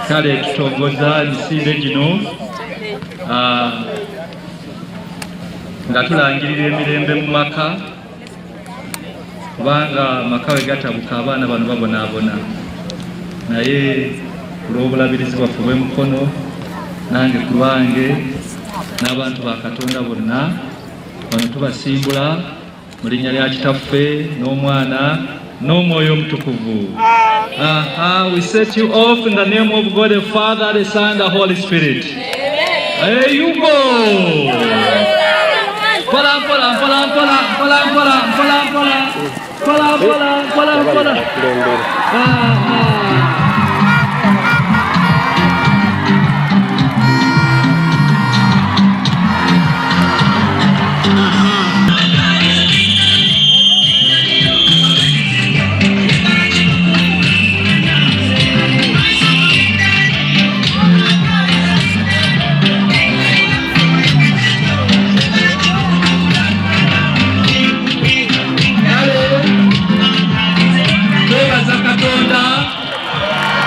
kale tutongozza Emisinde Gino nga tulangirira emirembe mu maka, kubanga maka we gatabuka abaana bano babonaabona. Naye olw'obulabirizi bwaffe bw'e Mukono, nange ku lwange n'abantu ba Katonda bonna bano tubasimbula mu linnya lya Kitaffe n'Omwana n'Omwoyo Omutukuvu. We set you off in the name of God the Father, the Son, and the Holy Spirit. Hey, you go! Pola, pola, pola, pola, pola, pola, pola, pola, pola, pola, pola, pola.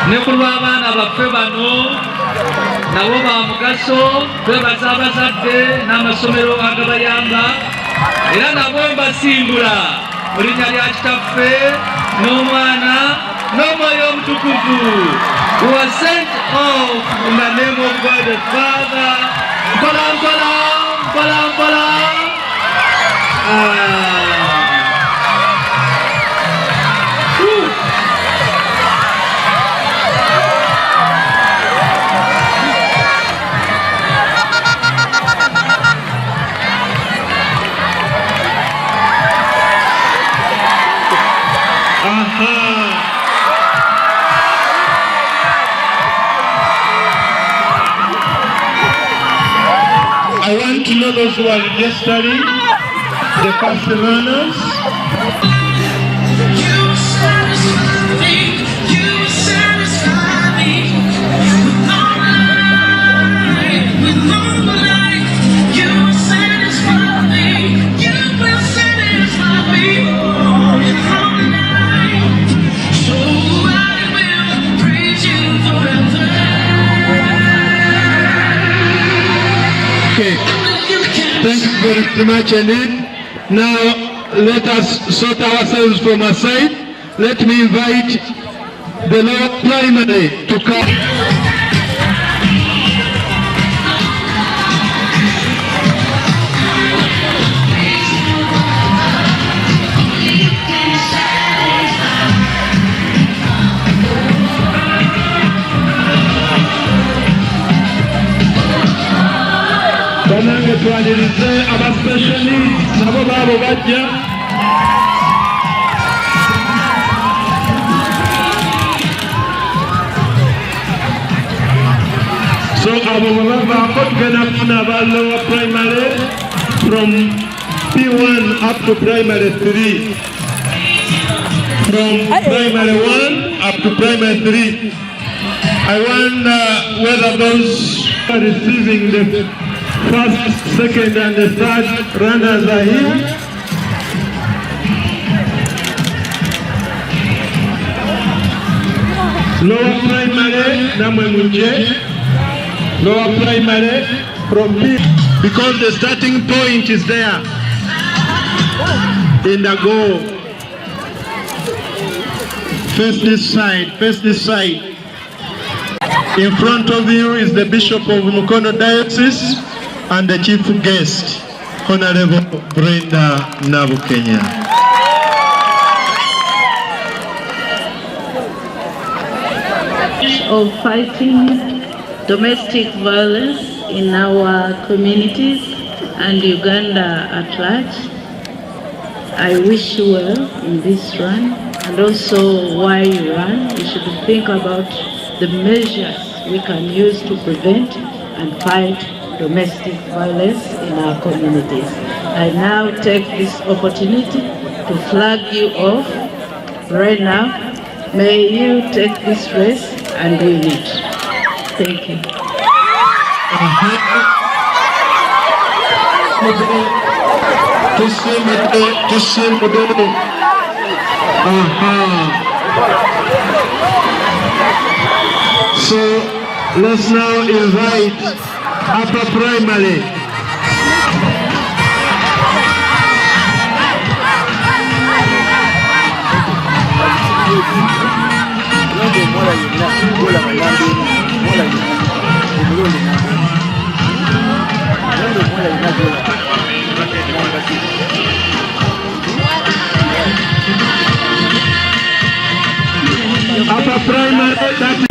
Ne kulwa abaana baffe bano nabo ba mugaso, twebaza abazadde n'amasomero agabayamba, era nabo mbasimbula mu linnya lya Kitaffe n'Omwana n'Omwoyo Omutukuvu. We are sent off in the name of God the Father. Mpola mpola mpola mpola. I want to know those who are registering, the first learners. You satisfy me, you satisfy me with long life, you satisfy me, you will satisfy me with long life, so I will praise you forever. Okay, thank you very much indeed. Now let us sort ourselves from our side. Let me invite the lower primary to come. Banange twalirize aba special needs nabo baabo bajja. So abo bwe bavaako tugenda kufuna aba lower primary from P1 up to primary 3. From primary 1 up to primary 3. I wonder whether those are receiving the first, second and the third runners are here. Lower primary, namwe munje. Lower primary from P, because the starting point is there in the goal. Face this side, face this side. In front of you is the Bishop of Mukono Diocese and the Chief Guest, Honorable Brenda Nabukenya. Of fighting domestic violence in our communities and Uganda at large. I wish you well in this run, and also while you run, you should think about the measures we can use to prevent and fight domestic violence in our communities. I now take this opportunity to flag you off right now. May you take this race and win it. Thank you. So let's now invite upper primary. Upper primary, that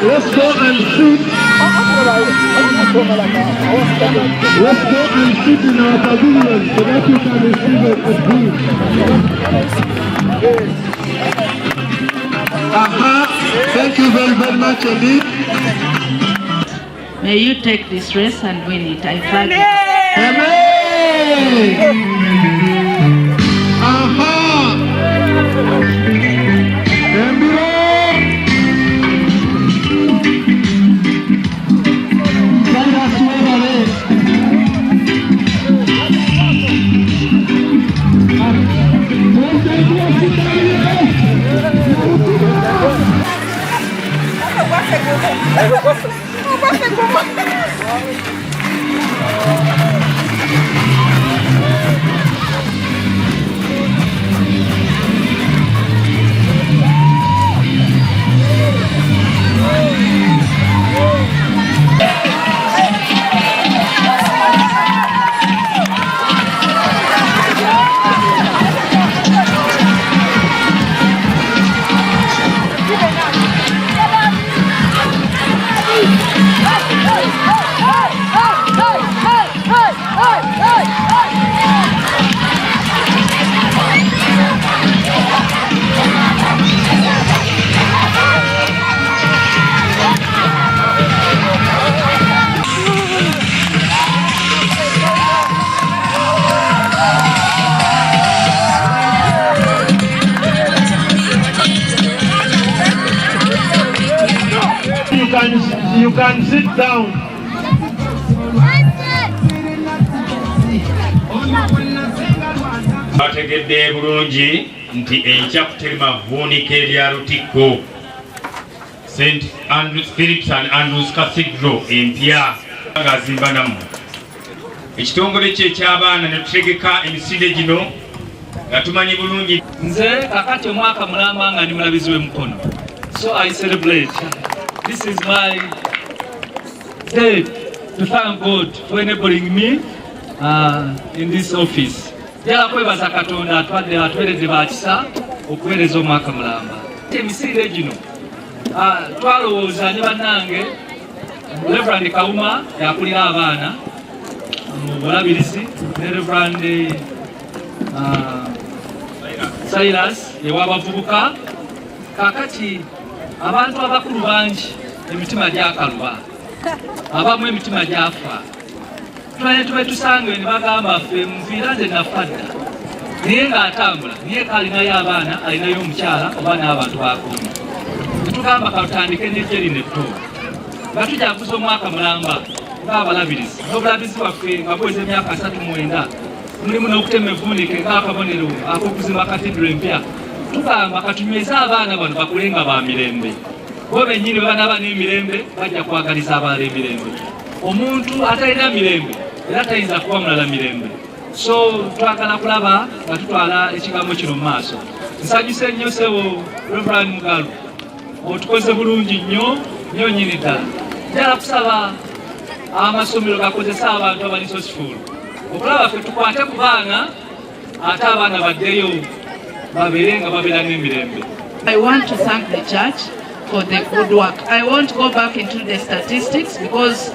let's go and sit. Let's go and sit in our pavilion so that you can receive a food. Thank you very, very much indeed. May you take this race and win it. I flag it. You can sit down. Bategedde bulungi nti enkya kuterema vuunika erya Lutikko St. Andrews Phillips and Andrews Cathedral empya ng'azimba nammwe. Ekitongole kye eky'abaana ne tutegeka emisinde gino nga tumanyi bulungi. Nze kakati omwaka mulamba nga ndi mulabizi w'e Mukono. So I celebrate. This is my day to thank God for enabling me in this office. Njala kwebaza Katonda atuweredde bakisa okuweereza omwaka mulamba. Emisinde gino twalowooza ne bannange Reverend Kawuma akulira abaana mu bulabirizi ne Reverend Silas ew'abavubuka. Kakati abantu abakulu bangi emitima gyakaluba, abamu emitima gyafa. Tube tusange ne bagamba ffe nviira nze nafa dda naye ng'atambula naye kaalinayo abaana alinayo omukyala oba n'abantu bakumi. Netugamba katutandike n'ejjeri netto nga tujaguza omwaka mulamba ng'abalabirizi n'obulabirizi bwaffe nga buweza emyaka 39 mulimu n'okutema evvuunike ng'akabonero ak'okuzimba katedro empya. Tugamba katunyweze abaana bano bakule nga ba mirembe, bo bennyini banaaba n'emirembe bajja kwagaliza abalala emirembe. Omuntu atalina mirembe era tayinza kuba mulala mirembe. So twagala kulaba nga tutwala ekigambo kino mu maaso. Nsanyuse nnyo ssebo Reverend Mugalu, otukoze bulungi nnyo nnyo nnyini ddala. Njala kusaba amasomero gakozesa abantu abali sosifulu okulaba ffe tukwate ku baana ate abaana baddeyo babeere nga babeera n'emirembe. I want to thank the church for the good work. I won't go back into the statistics because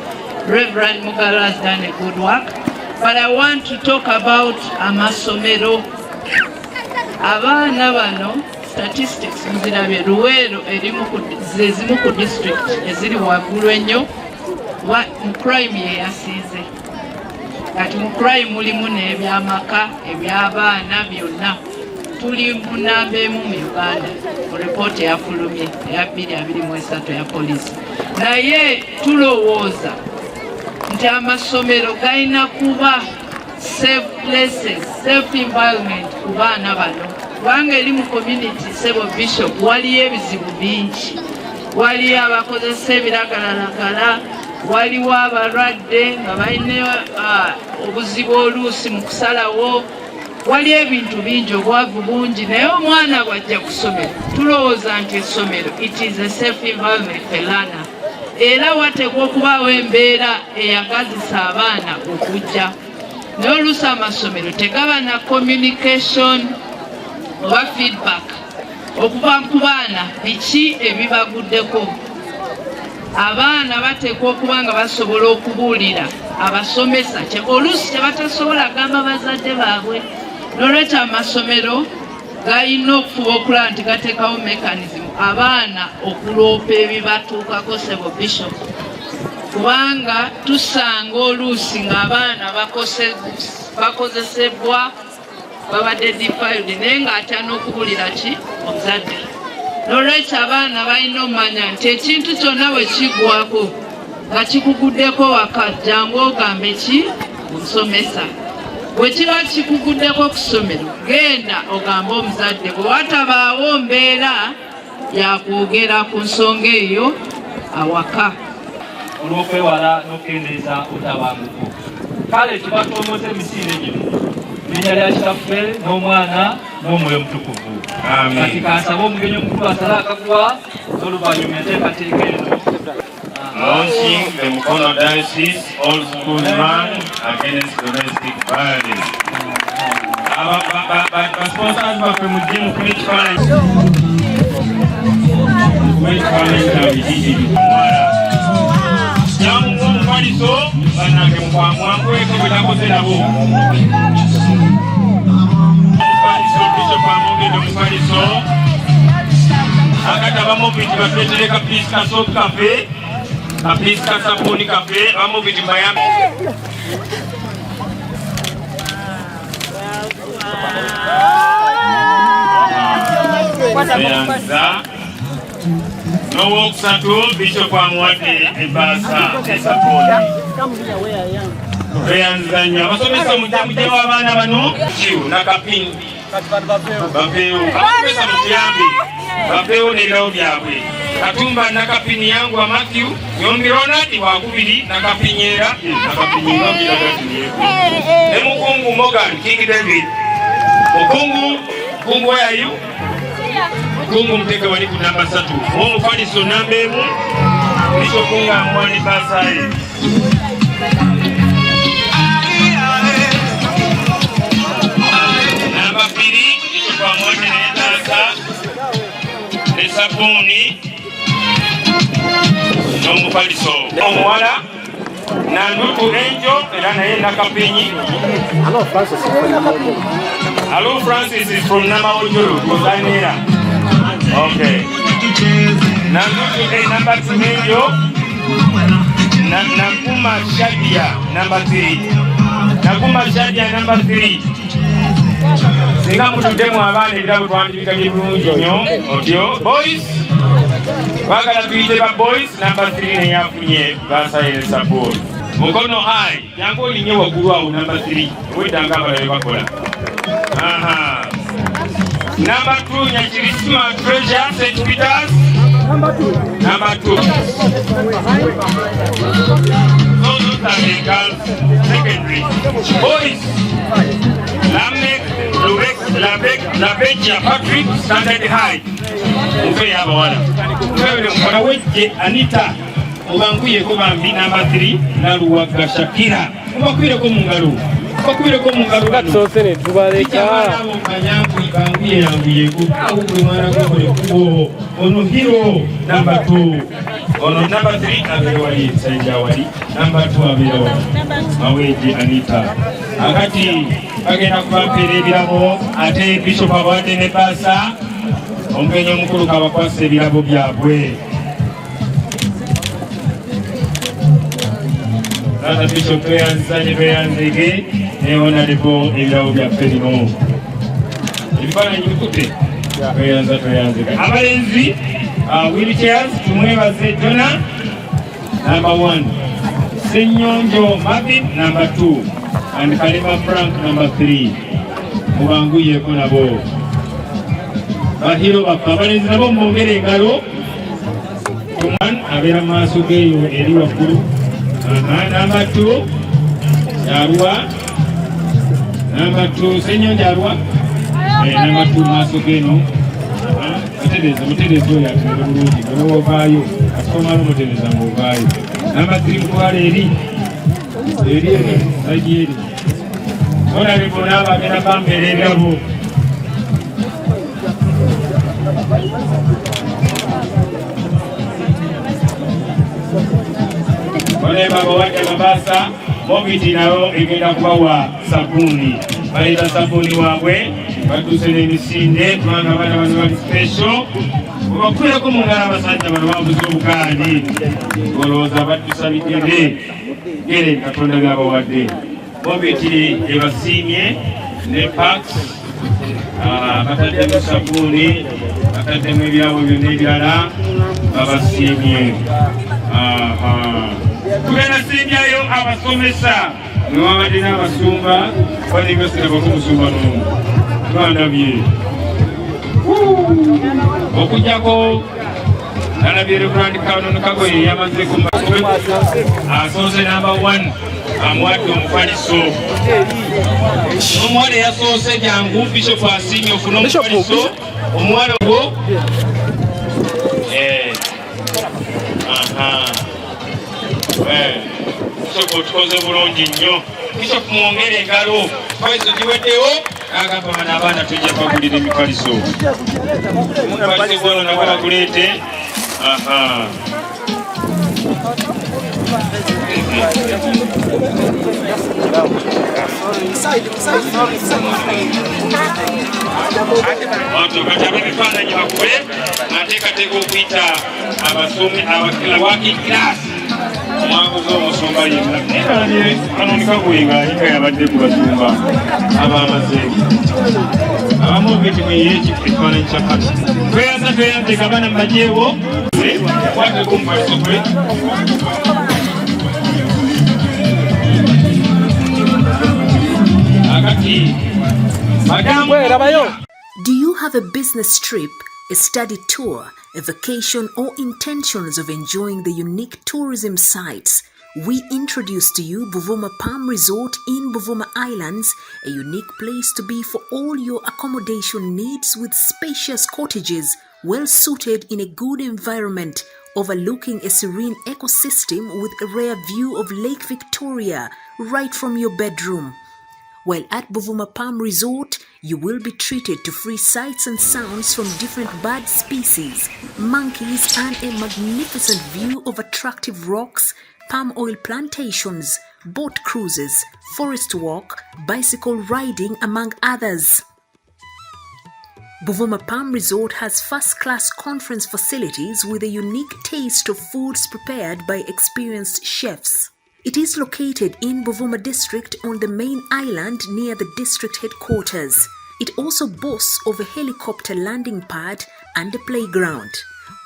Reverend Mugalu has done a good work, but I want to talk about amasomero. Abaana bano statistics nzirabye Luweero ezimu ku district eziri waggulu ennyo mu crime yeyasiize. Kati mu crime mulimu n'ebyamaka eby'abaana byonna. Tuli mu namba emu mu Uganda mu ripooti eyafulumye eya 2023 ya poliisi. Naye tulowooza nti amasomero galina kuba safe places, safe environment ku baana bano. Kubanga eri mu community sebo bishop waliyo ebizibu bingi. Waliyo abakozesa ebiragalalagala, waliwo abalwadde nga balina obuzibu oluusi mu kusalawo, waliyo ebintu bingi obwavu bungi. Naye omwana bw'ajja ku ssomero tulowooza nti essomero it is a safe environment for learner. Era wateekwa okubaawo embeera eyagazisa abaana okujja. Naye oluusi amasomero tegaba na communication oba feedback okuva ku baana biki ebibaguddeko. Abaana bateekwa okuba nga basobola okubuulira abasomesa oluusi kyebatasobola gamba bazadde baabwe. N'olwekyo amasomero galina okufuba okulaba nti gateekawo mechanism abaana okuloopa ebibatuukako sebo bishop, kubanga tusanga oluusi ng'abaana bakozesebwa babadde defiled naye ng'atya n'okubulira ki omuzadde. N'olwekyo abaana balina omumanya nti ekintu kyonna bwe kiggwako nga kikuguddeko waka jangu ogambe ki omusomesa. Bwe kiba kikuguddeko ku ssomero genda ogambe omuzadde. Bwe watabaawo mbeera yakwogera ku nsonga eyo awaka olw'okwewala n'okukendeeza obutabanguko. Kale tubatoomoze emisinde gino linnya lya kitaffe n'omwana n'omwoyo mutukuvu. Kati kansaba omugenyi omukulu asale akaguwa n'oluvannyuma enteekateeka eno. Launching the Mukono Diocese All Schools Run Against Domestic Violence. Sponsors baffe mujje mukube ekifaananyi kyabwe gy'eby'okukuza. Nyamuwa omufaliso bannange mwankweko bwe takoze nabo. Omufaliso Bishop amwogedde omufaliso akati abamu binti batwetere kapiisi ka soap cafe, kapiisi ka sabuuni cafe, abamu binti mbayambe. Beranza n'owookusatu Bishop amuwadde ebbaasa esapooni. Tweyanzizanya abasomesa mujja w'abaana bano kiw nakapini bapeewo abasomesa mukiyambi bapeewo n'ebirabo byabwe. Katumba nakapini yangu wa Matthew Yombi Ronald wakubiri nakapinyeera ne mukungu Morgan King David mukungu where are you? Mukungu mteke wali ku namba 3 omufaliso namba 1 Bishopunga mwani basaye. Namba 2 Bishop amwani n'entaasa n'esabbuuni n'omufaliso omuwala Nandutu Angel era naye nakapinyi. Hello Francis is from Namawojulu Kozanera. Okay. Nandutu number 2 Angel. Nakuma Shadia number 3. Nakuma Shadia number 3. Singa mutudemu abaana ebirabo twandibika birungi nnyo otyo. Boys bagala tuyite ba boys number 3 ne yafunye basaye support. Mukono high yango olinye waggulu awo number 3 wedanga abalabe bakola. Number 2 Nyakirisima Treasure St. Peters. Number 2 those are the girls secondary. Boys Lamek Labekia Patrick Standard High. Mfe yaba wala mfewe mkona weje Anita ubanguye ko bambi namba 3 naluwaga Shakira ubakwire ko mungalo gatsosere tubaleka kanyangu ibanguye yanguye ko ahubwo mwana ko ko ono hero namba 2 ono namba 3 abere wali sanja wali namba 2 abere wali maweje Anita akati agenda kubampera ebirabo ate Bishop awadde ne basa ompenyo omukulu kabakwasa ebirabo byabwe. Tata Bishop tweyanzige neonalipo ebirabo byaffe bino ebifaananyi bikute tweyanzige abalenzi wheelchairs tumwebaze Jona number 1 Senyonjo Mabin number 2 and Kalima Frank number 3 mubanguyeko nabo bahiro bapfa abalenzi nabo mwongere engalo Tuman abera maaso geyo eri waggulu. Number 2 Yarwa number 2 Senyonjo Yarwa number 2 maaso geno mutereza oyo atera bulungi olw'ovaayo asomala omutereza ng'ovaayo. Number 3 mutwala eri saidi eri olabye bonna abagenda bambeera ebirabo. Oleba bawadde amabasa mobiti nayo egenda kubawa sabuni. Baleta sabuni waabwe batuse n'emisinde kubanga abaana bano bali special. Obakwireko mu ngalo abasajja bano babuze obukaali olowooza batusabidde gere Katonda byabawadde. Mobiti ebasiimye ne packs bataddemu sabuni bataddemu ebyabo byonna ebirala babasiimye. Tugenda simbyayo abasomesa newabadde n'abasumba banibasira bakumusumba n'omu twandabye okujjako nalabye Reverend Kagodo Kagoye yamaze asoose namba 1 amuwadde omufaliso. Omuwala yasoose jangu Bishop asiimye ofuna omufaliso omuwala ogwo Bishop otukoze bulungi nnyo. Bishop mwongere engalo faliso giweddewo agamba bano abaana tujja bagulira emifaliso. Mufaliso gwano nagwo baguleete. Kati abebifaananyi bakule ateekateeka okuyita abasomi abakila working class omwaguzi omusumba yenna naye anoonikagoye ng'ayinga yabadde ku basumba abamaze abamu obitimuye ekifaananyi kya kati tweyanza abaana mubajeewo gwe kwateko mumaliso gwe akati Do you have a business trip, a study tour, a vacation, or intentions of enjoying the unique tourism sites? We introduce to you Buvuma Palm Resort in Buvuma Islands, a unique place to be for all your accommodation needs with spacious cottages, well suited in a good environment, overlooking a serene ecosystem with a rare view of Lake Victoria right from your bedroom. While at Buvuma Palm Resort, you will be treated to free sights and sounds from different bird species, monkeys, and a magnificent view of attractive rocks, palm oil plantations, boat cruises, forest walk, bicycle riding, among others. Buvuma Palm Resort has first-class conference facilities with a unique taste of foods prepared by experienced chefs. It is located in Buvuma district on the main island near the district headquarters. It also boasts of a helicopter landing pad and a playground.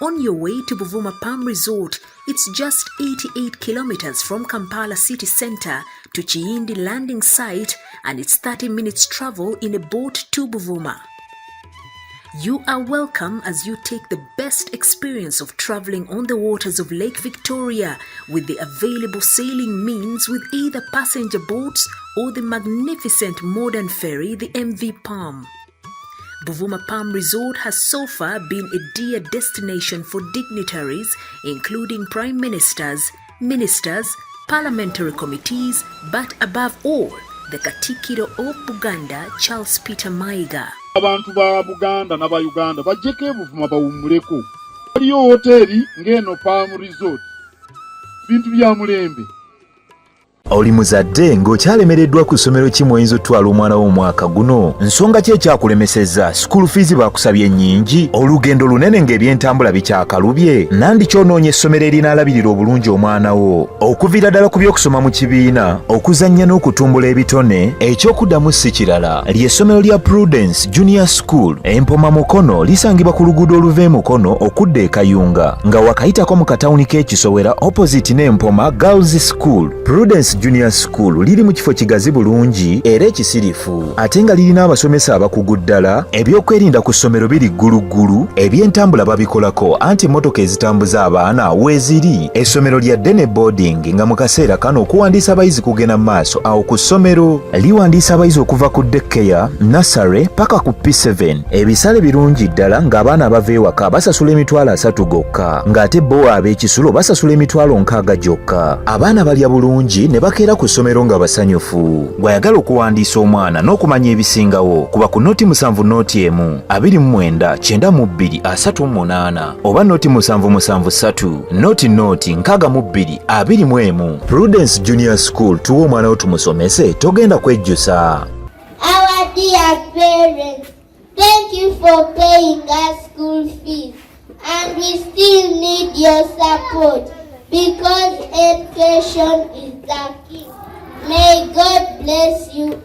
On your way to Buvuma Palm Resort, it's just 88 kilometers from Kampala city center to Ky'indi landing site, and it's 30 minutes travel in a boat to Buvuma. You are welcome as you take the best experience of traveling on the waters of Lake Victoria with the available sailing means with either passenger boats or the magnificent modern ferry, the MV Palm. Buvuma Palm Resort has so far been a dear destination for dignitaries, including prime ministers, ministers, parliamentary committees, but above all, the Katikiro of Buganda, Charles Peter Mayiga. Abantu ba Buganda na ba Uganda bajjeko Buvuma bawummuleko. Waliyo hoteri ng'eno Palm Resort. Bintu bya mulembe. Oli muzadde ng'okyalemereddwa ku ssomero ki mw'oyinza otwala omwana wo omwaka guno? Nsonga ki ekyakulemesezza? School fees bakusabye nnyingi? Olugendo lunene ng'ebyentambula bikyakalubye? Nandi ky'onoonya essomero erinaalabirira obulungi omwana wo? Okuviira ddala ku by'okusoma mu kibiina, okuzannya n'okutumbula ebitone, ekyokuddamu si kirala. Ly'essomero lya Prudence Junior School, Empoma Mukono, lisangibwa ku luguudo oluva e Mukono okudda e Kayunga, nga wakayitako mu katawuni k'Ekisowera opposite n'Empoma Girls School. Prudence Junior School liri mu kifo kigazi bulungi era ekisirifu, ate nga lirina abasomesa abakugu ddala, ebyokwerinda ku ssomero biri gguluggulu, ebyentambula babikolako anti emmotoka ezitambuza abaana weeziri. Essomero lya ddene boarding nga mu kaseera kano okuwandiisa abayizi kugenda mu maaso awo ku ssomero. Liwandiisa abayizi okuva ku daycare, Nnassale paka ku P7. Ebisale birungi ddala ng'abaana abava ewaka basasula emitwalo 3 gokka, ng'ate bo ab'ekisulo basasula emitwalo 6 gyokka. Abaana balya bulungi ne bakeera ku ssomero nga basanyufu. Bw'ayagala okuwandiisa omwana n'okumanya ebisingawo, kuba ku noti 7 noti 1 29 92 38 oba noti 773 noti 62 21. Prudence Junior School, tuwa omwana wo tumusomese, togenda kwejjusa. Our dear parents, thank you for paying us school fees, and we still need your support because education is the key. May God bless you